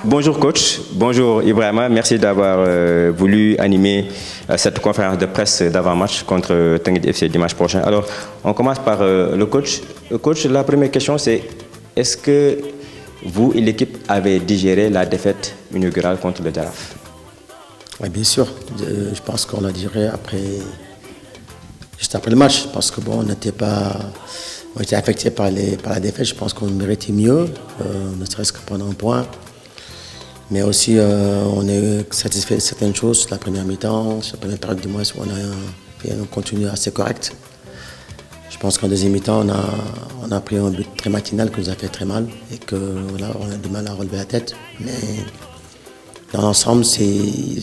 Bonjour coach, bonjour Ibrahima, merci d'avoir voulu animer cette conférence de presse d'avant-match contre Teungueth FC dimanche prochain. Alors, on commence par le coach. Coach, la première question c'est, est-ce que vous et l'équipe avez digéré la défaite inaugurale contre le Jaraaf? Oui, bien sûr. Je pense qu'on l'a digéré juste après le match, parce que bon, on était affecté par la défaite. Je pense qu'on méritait mieux, ne serait-ce que prendre un point. Mais aussi, on est satisfait de certaines choses. La première mi-temps, la première période du mois, on a fait un contenu assez correct. Je pense qu'en deuxième mi-temps, on a pris un but très matinal qui nous a fait très mal et que voilà, on a du mal à relever la tête. Mais dans l'ensemble, il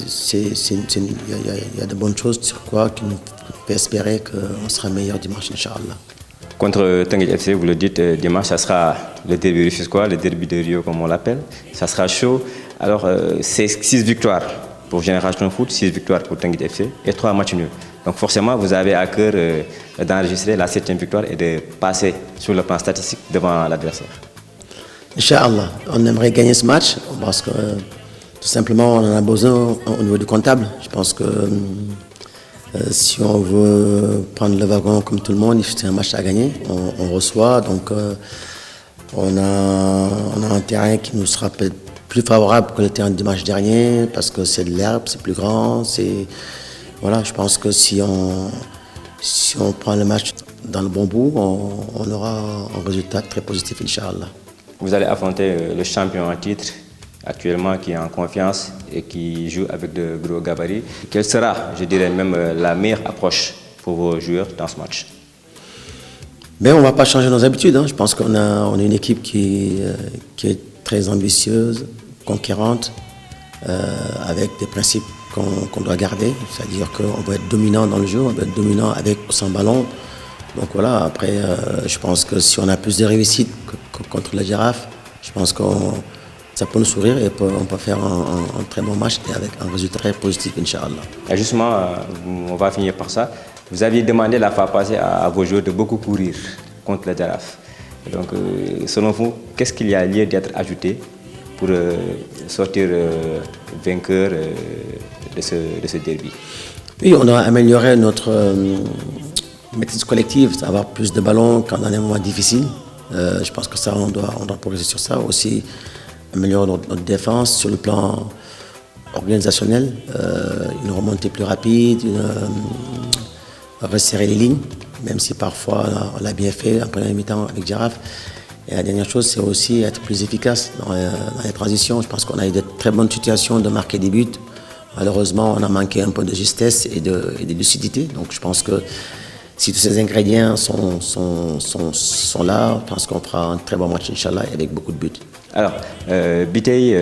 y a de bonnes choses sur quoi qui nous fait espérer qu'on sera meilleur dimanche, Inch'Allah. Contre Teungueth FC, vous le dites, dimanche, ça sera le derby rufisquois, le derby de Rio comme on l'appelle. Ça sera chaud. Alors, c'est 6 victoires pour Génération Foot, 6 victoires pour Teungueth FC et 3 matchs nuls. Donc forcément, vous avez à cœur d'enregistrer la 7e victoire et de passer sur le plan statistique devant l'adversaire. Inch'Allah, on aimerait gagner ce match parce que tout simplement, on en a besoin au niveau du comptable. Je pense que si on veut prendre le wagon comme tout le monde, c'est un match à gagner. On reçoit, donc on a un terrain qui nous sera peut-être plus favorable que le terrain du match dernier parce que c'est de l'herbe, c'est plus grand. Voilà, je pense que si on prend le match dans le bon bout, on aura un résultat très positif, Inch'Allah. Vous allez affronter le champion en titre actuellement qui est en confiance et qui joue avec de gros gabarits. Quelle sera, je dirais même, la meilleure approche pour vos joueurs dans ce match? Mais on ne va pas changer nos habitudes. Je pense qu'on a une équipe qui est très ambitieuse, conquérante, avec des principes qu'on doit garder. C'est-à-dire qu'on va être dominant dans le jeu, on va être dominant avec ou sans ballon. Donc voilà, après, je pense que si on a plus de réussite contre le Jaraaf, je pense que ça peut nous sourire et on peut faire un très bon match et avec un résultat très positif, Inch'Allah. Et justement, on va finir par ça. Vous aviez demandé la fois passée à vos joueurs de beaucoup courir contre le Jaraaf. Donc, selon vous, qu'est-ce qu'il y a lieu d'être ajouté pour sortir vainqueur de ce derby? Oui, on doit améliorer notre maîtrise collective, avoir plus de ballons quand on a des moments difficiles. Je pense que ça, on doit progresser sur ça. Aussi, améliorer notre défense sur le plan organisationnel, une remontée plus rapide, resserrer les lignes, même si parfois on l'a bien fait en première mi-temps avec Jaraaf. Et la dernière chose, c'est aussi être plus efficace dans les transitions. Je pense qu'on a eu de très bonnes situations de marquer des buts. Malheureusement, on a manqué un peu de justesse et de lucidité. Donc je pense que si tous ces ingrédients sont là, je pense qu'on fera un très bon match, Inch'Allah, avec beaucoup de buts. Alors, Biteye,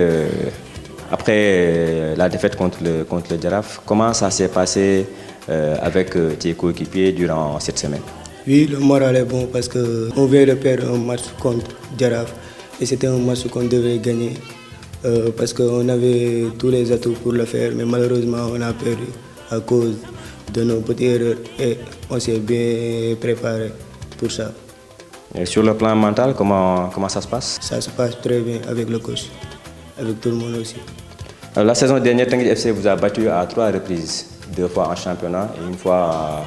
après la défaite contre le Jaraaf, comment ça s'est passé avec tes coéquipiers durant cette semaine? Oui, le moral est bon parce qu'on vient de perdre un match contre Jaraaf et c'était un match qu'on devait gagner parce qu'on avait tous les atouts pour le faire, mais malheureusement on a perdu à cause de nos petites erreurs et on s'est bien préparé pour ça. Et sur le plan mental, comment ça se passe? Ça se passe très bien avec le coach, avec tout le monde aussi. Alors, la saison dernière, Teungueth FC vous a battu à 3 reprises, 2 fois en championnat et 1 fois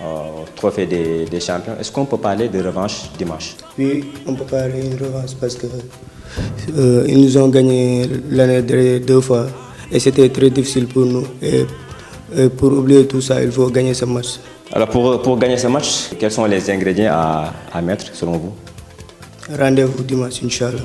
au trophée des champions. Est-ce qu'on peut parler de revanche dimanche? Oui, on peut parler d'une revanche parce qu'ils nous ont gagné l'année dernière 2 fois et c'était très difficile pour nous. Et pour oublier tout ça, il faut gagner ce match. Alors pour gagner ce match, quels sont les ingrédients à mettre selon vous? Rendez-vous dimanche, Inch'Allah.